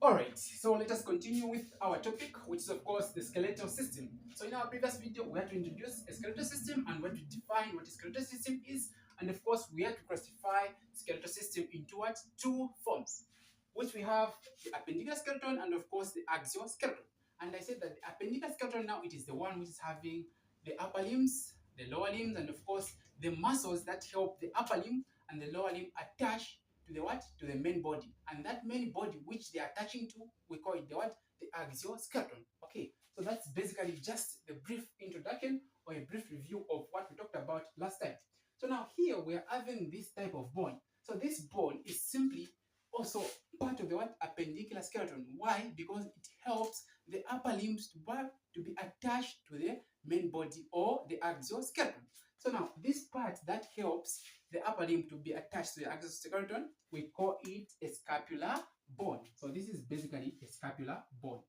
Alright, so let us continue with our topic, which is of course the skeletal system. So in our previous video, we had to introduce a skeletal system and we had to define what a skeletal system is, and of course we had to classify skeletal system into what? Two forms, which we have the appendicular skeleton and of course the axial skeleton. And I said that the appendicular skeleton now, it is the one which is having the upper limbs, the lower limbs, and of course the muscles that help the upper limb and the lower limb attach to the what? To the main body. And that main body which they are attaching to, we call it the what? The axial skeleton. Okay, so that's basically just the brief introduction or a brief review of what we talked about last time. So now here we are having this type of bone. So this bone is simply also part of the what? Appendicular skeleton. Why? Because it helps the upper limbs to be attached to the main body or the axial skeleton. So now this part that helps the upper limb to be attached to the axial skeleton, we call it a scapular bone. So this is basically a scapular bone.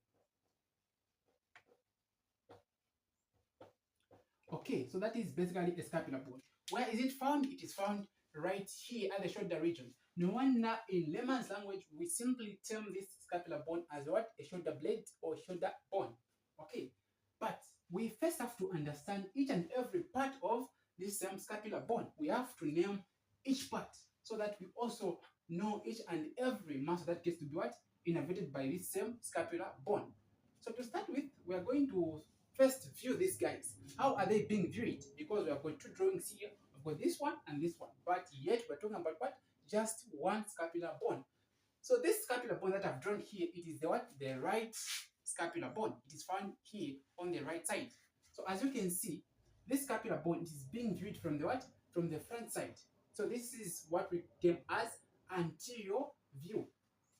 Okay, so that is basically a scapular bone. Where is it found? It is found right here at the shoulder region. No wonder in layman's language we simply term this scapular bone as what? A shoulder blade or shoulder bone. Okay, but we first have to understand each and every part of this same scapular bone. We have to name each part so that we also know each and every muscle that gets to be what? Innervated by this same scapular bone. So to start with, we are going to first view these guys. How are they being viewed? Because we have got two drawings here. We've got this one and this one. But yet we're talking about what? Just one scapular bone. So this scapular bone that I've drawn here, it is the what? The right scapular bone. It is found here on the right side. So as you can see, this scapular bone is being viewed from the what? From the front side. So this is what we term as anterior view.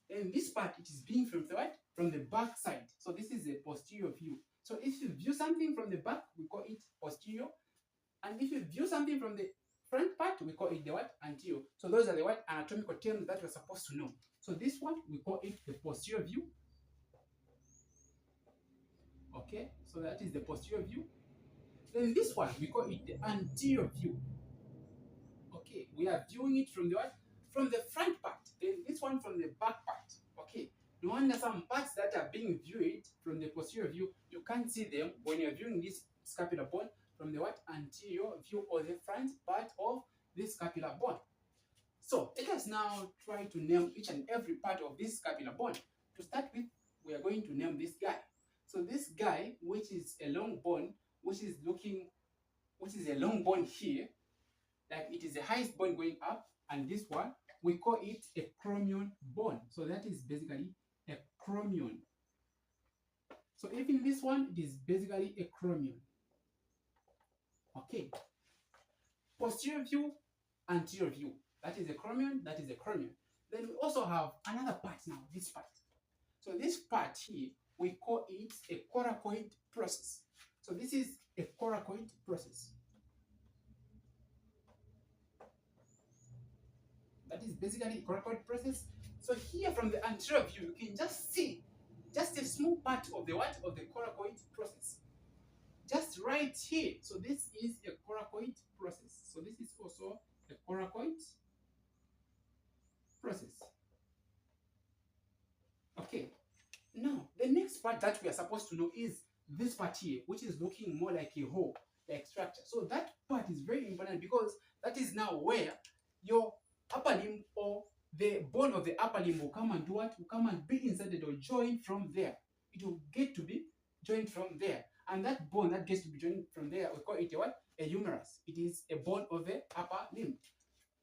And this part, it is being from the what? From the back side. So this is a posterior view. So if you view something from the back, we call it posterior. And if you view something from the front part, we call it the what? Anterior. So those are the what? Anatomical terms that we're supposed to know. So this one, we call it the posterior view. Okay, so that is the posterior view. Then this one, we call it the anterior view. Okay, we are viewing it from the what? From the front part. Then this one from the back part. Okay, no wonder some parts that are being viewed from the posterior view, you can't see them when you're viewing this scapular bone from the what? Anterior view or the front part of this scapular bone. So let us now try to name each and every part of this scapular bone. To start with, we are going to name this guy. So this guy, which is a long bone, which is a long bone here, like it is the highest bone going up, and this one, we call it a chromion bone. So that is basically a chromion. So even this one, it is basically a chromion. Okay. Posterior view, anterior view. That is a chromion, that is a chromion. Then we also have another part now, this part. So this part here, we call it a coracoid process. So this is a coracoid process. That is basically a coracoid process. So here from the anterior view, you can just see just a small part of the what? Of the coracoid process. Just right here. So this is a coracoid process. So this is also a coracoid process. Okay. Now, the next part that we are supposed to know is this part here, which is looking more like a hole, like structure. So that part is very important because that is now where your upper limb or the bone of the upper limb will come and do what? Will come and be inserted or joined from there. It will get to be joined from there. And that bone that gets to be joined from there, we call it a what? A humerus. It is a bone of the upper limb.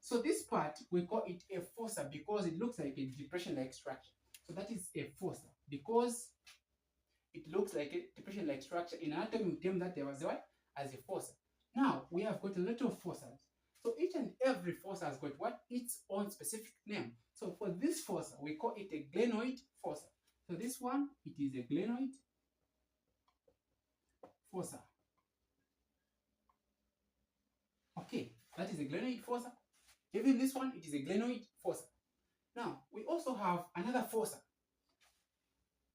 So this part, we call it a fossa because it looks like a depression-like structure. So that is a fossa because it looks like a depression-like structure. In anatomy, we term that there was a what? As a fossa. Now, we have got a lot of fossas. So each and every fossa has got what? Its own specific name. So for this fossa, we call it a glenoid fossa. So this one, it is a glenoid fossa. Okay, that is a glenoid fossa. Even this one, it is a glenoid fossa. Now, we also have another fossa.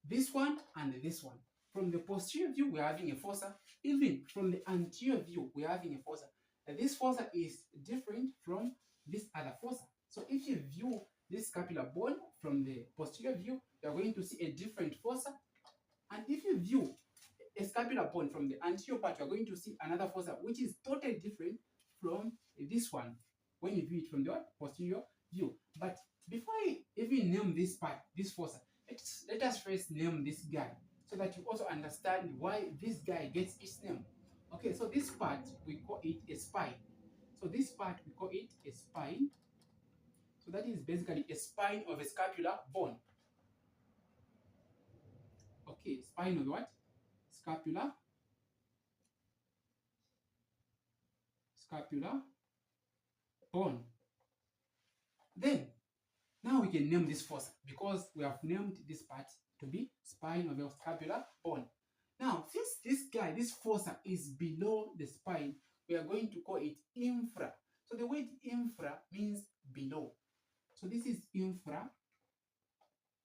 This one and this one. From the posterior view, we're having a fossa. Even from the anterior view, we're having a fossa. And this fossa is different from this other fossa. So if you view this scapular bone from the posterior view, you are going to see a different fossa. And if you view a scapular bone from the anterior part, you are going to see another fossa, which is totally different from this one when you view it from the posterior view. But before I even name this part, this fossa, let us first name this guy so that you also understand why this guy gets its name. Okay, so this part, we call it a spine. So this part, we call it a spine. So that is basically a spine of a scapular bone. Okay, spine of what? Scapula bone. Then, now we can name this fossa because we have named this part to be spine of a scapular bone. Now, since this fossa is below the spine, we are going to call it infra. So the word infra means below. So this is infra.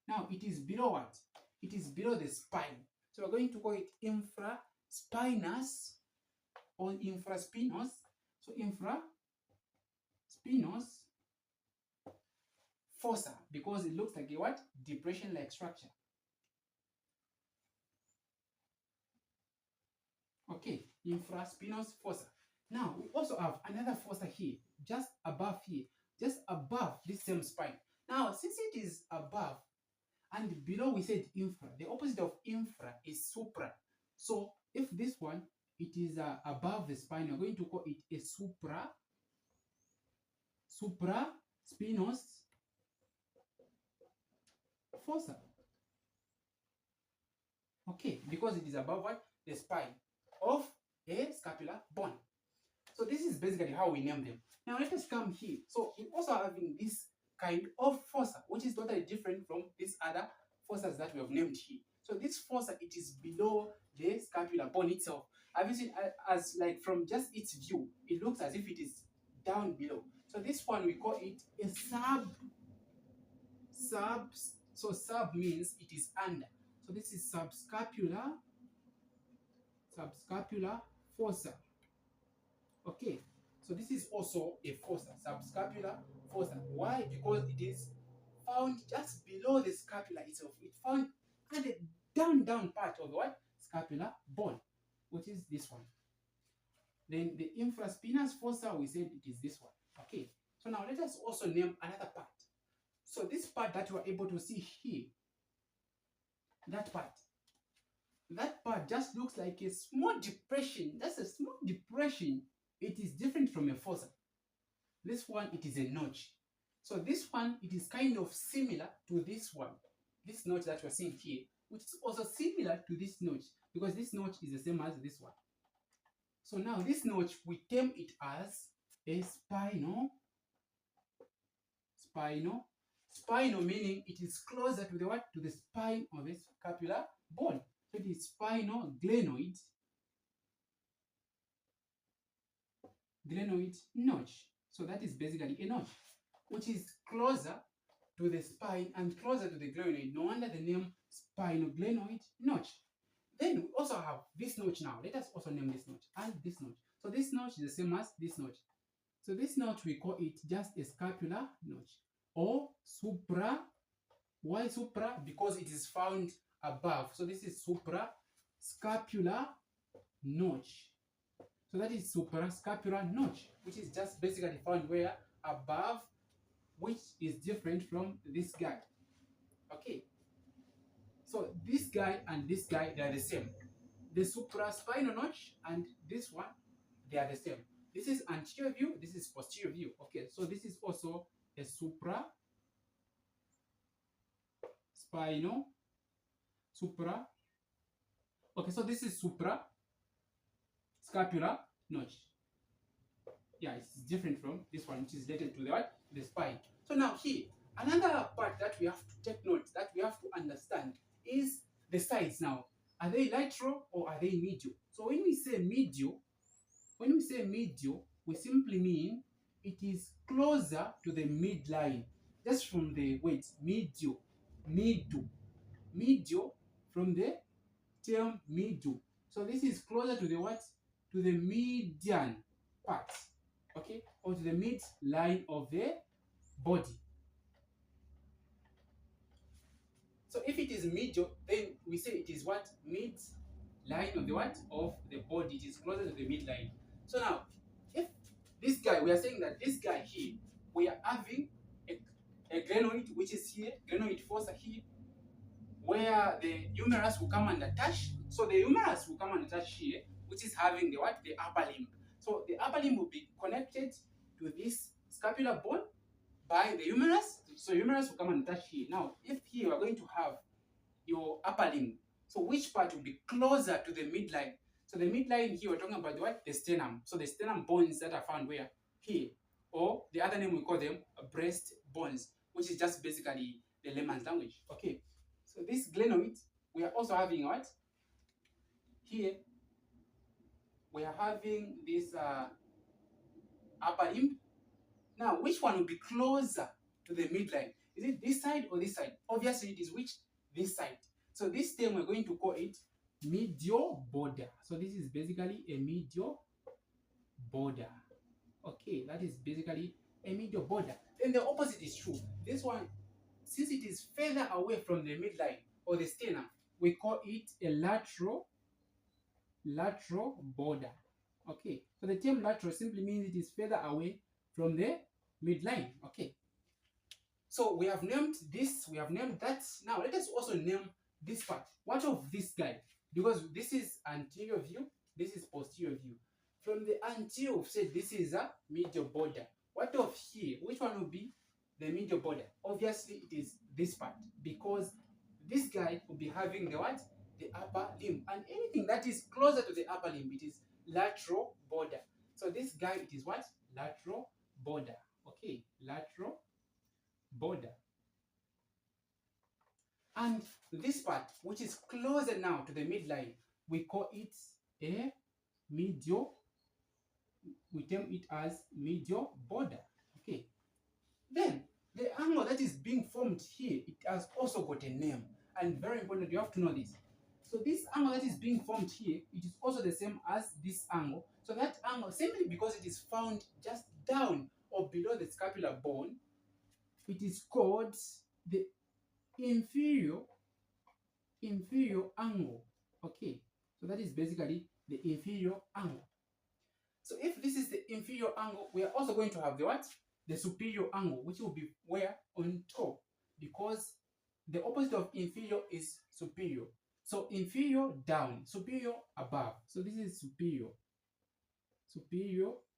Now, it is below what? It is below the spine. So we're going to call it infraspinous or infraspinous. So infraspinous fossa, because it looks like a what? Depression-like structure. Okay, infraspinous fossa. Now, we also have another fossa here, just above this same spine. Now, since it is above and below we said infra, the opposite of infra is supra. So, if this one, it is above the spine, we're going to call it a supraspinous fossa. Okay, because it is above what? The spine of a scapular bone. So this is basically how we name them. Now let us come here. So we also having this kind of fossa, which is totally different from these other fossas that we have named here. So this fossa, it is below the scapular bone itself. Have you seen as like from just its view, it looks as if it is down below. So this one we call it a so sub means it is under. So this is subscapular fossa. Okay, so this is also a fossa, subscapular fossa. Why? Because it is found just below the scapula itself. It's found at the down part of the what? Scapular bone, which is this one. Then the infraspinous fossa, we said it is this one. Okay, so now let us also name another part. So this part that you are able to see here, that part just looks like a small depression. That's a small depression. It is different from a fossa. This one, it is a notch. So this one, it is kind of similar to this one. This notch that we're seeing here, which is also similar to this notch, because this notch is the same as this one. So now this notch, we term it as a spinal, meaning it is closer to the what? To the spine of a scapular bone. So it is spinal glenoid notch. So that is basically a notch, which is closer to the spine and closer to the glenoid. No wonder the name spinal glenoid notch. Then we also have this notch now. Let us also name this notch as this notch. So this notch is the same as this notch. So this notch, we call it just a scapular notch or supra. Why supra? Because it is found above. So this is suprascapular notch. So that is suprascapular notch, which is just basically found where? Above, which is different from this guy. Okay. So this guy and this guy, they are the same. The supraspinal notch and this one, they are the same. This is anterior view, this is posterior view. Okay, so this is also a supraspinal, okay, so this is suprascapular notch. Yeah, it's different from this one, which is related to the what? The spine. So now here, another part that we have to take note, that we have to understand, is the sides now. Are they lateral or are they medial? So when we say medial, we simply mean it is closer to the midline. Just from the words medial, from the term medial. So this is closer to the what? To the median part, okay, or to the midline of the body. So if it is medial, then we say it is what? Mid line of the what? Of the body. It is closer to the midline. So now, if this guy, we are saying that this guy here, we are having a glenoid which is here, glenoid fossa here, where the humerus will come and attach. So the humerus will come and attach here, which is having the what? The upper limb. So the upper limb will be connected to this scapular bone by the humerus. So humerus will come and attach here. Now, if here we are going to have your upper limb, so which part will be closer to the midline? So the midline here, we're talking about the what? The sternum. So the sternum bones that are found where? Here. Or the other name we call them breast bones, which is just basically the layman's language. Okay. So this glenoid, we are also having what? Here, we are having this upper limb. Now, which one will be closer to the midline? Is it this side or this side? Obviously, it is which? This side. So this term, we're going to call it medial border. So this is basically a medial border. Okay, that is basically a medial border. Then the opposite is true. This one, since it is further away from the midline or the sternum, we call it a lateral border. Okay, so the term lateral simply means it is further away from the midline. Okay, so we have named this, we have named that. Now let us also name this part. What of this guy? Because this is anterior view, this is posterior view. From the anterior, we've said this is a medial border. What of here? Which one will be the medial border? Obviously, it is this part, because this guy will be having the what? The upper limb. And anything that is closer to the upper limb, it is lateral border. So this guy, it is what? Lateral border. Okay, lateral border. And this part, which is closer now to the midline, we call it a medial. We term it as medial border. Okay. Then the angle that is being formed here, it has also got a name. And very important, you have to know this. So this angle that is being formed here, it is also the same as this angle. So that angle, simply because it is found just down or below the scapular bone, it is called the inferior angle. Okay, so that is basically the inferior angle. So if this is the inferior angle, we are also going to have the what? The superior angle, which will be where? On top, because the opposite of inferior is superior. So inferior down, superior above. So this is superior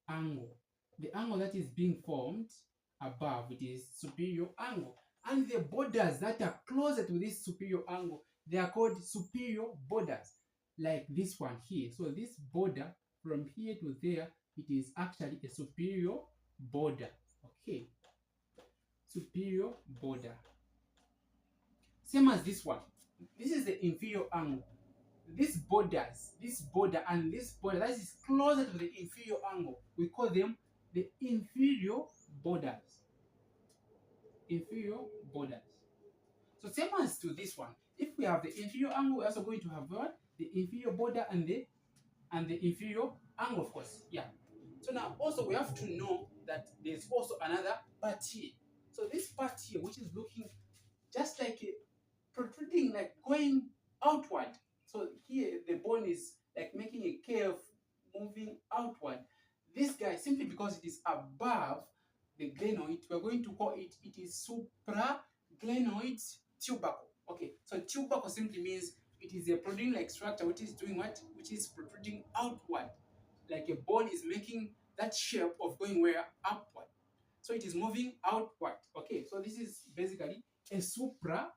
angle. The angle that is being formed above, it is superior angle. And the borders that are closer to this superior angle, they are called superior borders, like this one here. So this border from here to there, it is actually a superior border. Okay, superior border. Same as this one. This is the inferior angle. This border and this border that is closer to the inferior angle, we call them the inferior borders. Inferior borders. So same as to this one. If we have the inferior angle, we're also going to have what? The inferior border and the inferior angle, of course. Yeah. So now also we have to know that there's also another part here. So this part here, which is looking just like a protruding, like going outward. So here the bone is like making a curve, moving outward. This guy, simply because it is above the glenoid, we're going to call it, it is supraglenoid tubercle. Okay, so tubercle simply means it is a protruding like structure which is doing what? Which is protruding outward. Like a bone is making that shape of going where? Upward. So it is moving outward. Okay, so this is basically a supra.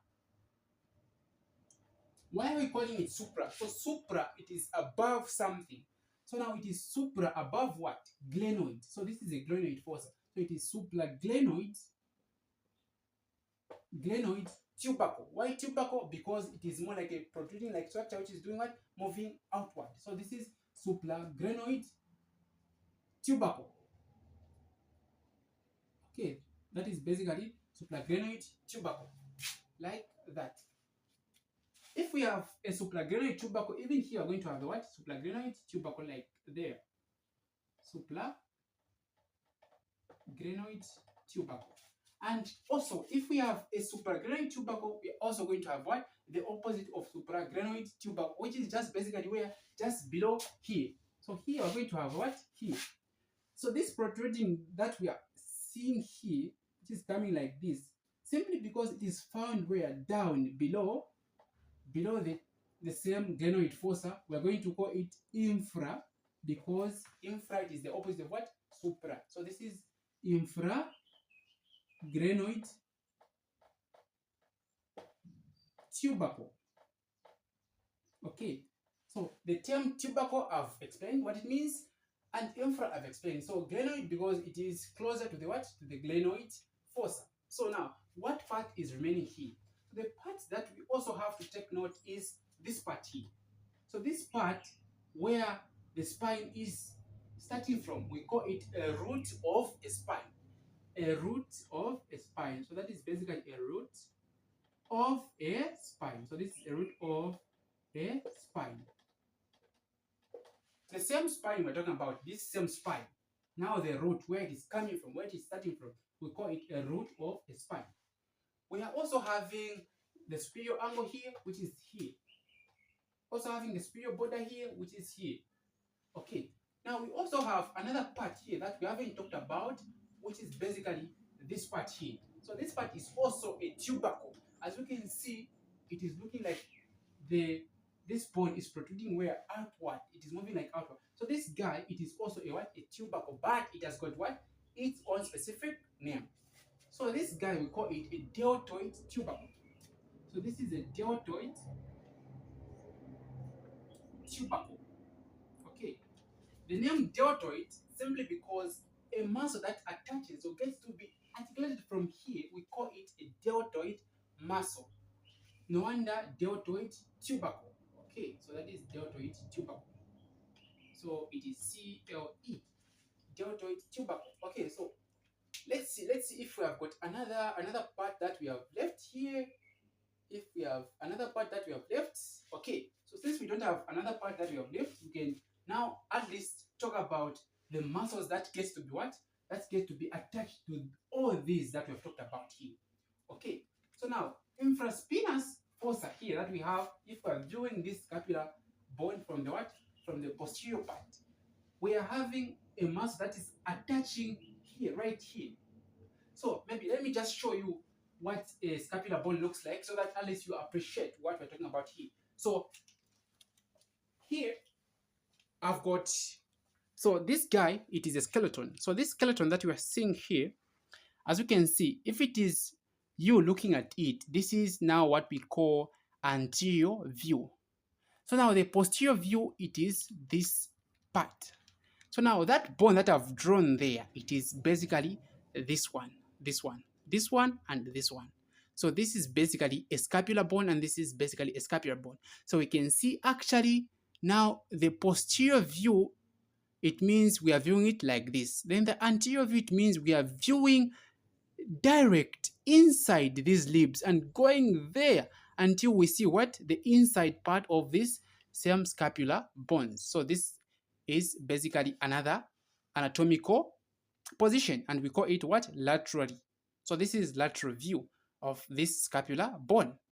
Why are we calling it supra? So supra, it is above something. So now it is supra above what? Glenoid. So this is a glenoid fossa. So it is supraglenoid tubercle. Why tubercle? Because it is more like a protruding like structure which is doing what? Moving outward. So this is supraglenoid tubercle. Okay, that is basically supraglenoid tubercle. Like that. If we have a supraglenoid tubercle, even here we're going to have the what? Supraglenoid tubercle, like there. Supraglenoid tubercle. And also, if we have a supraglenoid tubercle, we're also going to have what? The opposite of supraglenoid tubercle, which is just basically where just below here. So here we're going to have what? Here. So this protruding that we are seeing here, which is coming like this, simply because it is found where down below the same glenoid fossa, we are going to call it infra, because infra is the opposite of what? Supra. So this is infraglenoid tubercle. Okay, so the term tubercle I've explained what it means, and infra I've explained. So glenoid because it is closer to the what? To the glenoid fossa. So now, what part is remaining here? The part that we also have to take note is this part here. So this part where the spine is starting from, we call it a root of a spine. A root of a spine. So that is basically a root of a spine. So this is a root of a spine. The same spine we're talking about, this same spine. Now the root, where it is coming from, where it is starting from, we call it a root of a spine. We are also having the superior angle here, which is here. Also having the superior border here, which is here. Okay. Now we also have another part here that we haven't talked about, which is basically this part here. So this part is also a tubercle. As you can see, it is looking like this bone is protruding where outward. It is moving like outward. So this guy, it is also a what? A tubercle, but it has got what? Its own specific name. So this guy, we call it a deltoid tubercle. So this is a deltoid tubercle. Okay. The name deltoid simply because a muscle that attaches or gets to be articulated from here, we call it a deltoid muscle. No wonder deltoid tubercle. Okay, so that is deltoid tubercle. So it is CLE, deltoid tubercle. Okay, so let's see if we have got another part that we have left here. If we have another part that we have left, okay. So since we don't have another part that we have left, we can now at least talk about the muscles that gets to be what? That gets to be attached to all these that we have talked about here. Okay. So now, infraspinous fossa here that we have, if we are viewing this scapular bone from the what? From the posterior part, we are having a muscle that is attaching here, right here. So maybe let me just show you what a scapular bone looks like so that at least you appreciate what we're talking about here. So here I've got, so this guy, it is a skeleton. So this skeleton that you are seeing here, as you can see, if it is you looking at it, this is now what we call anterior view. So now the posterior view, it is this part. So now that bone that I've drawn there, it is basically this one, this one, this one, and this one. So this is basically a scapular bone, and this is basically a scapular bone. So we can see actually now the posterior view, it means we are viewing it like this. Then the anterior view, it means we are viewing direct inside these limbs and going there until we see what? The inside part of this same scapular bones. So this is basically another anatomical position, and we call it what? Laterally. So this is lateral view of this scapular bone.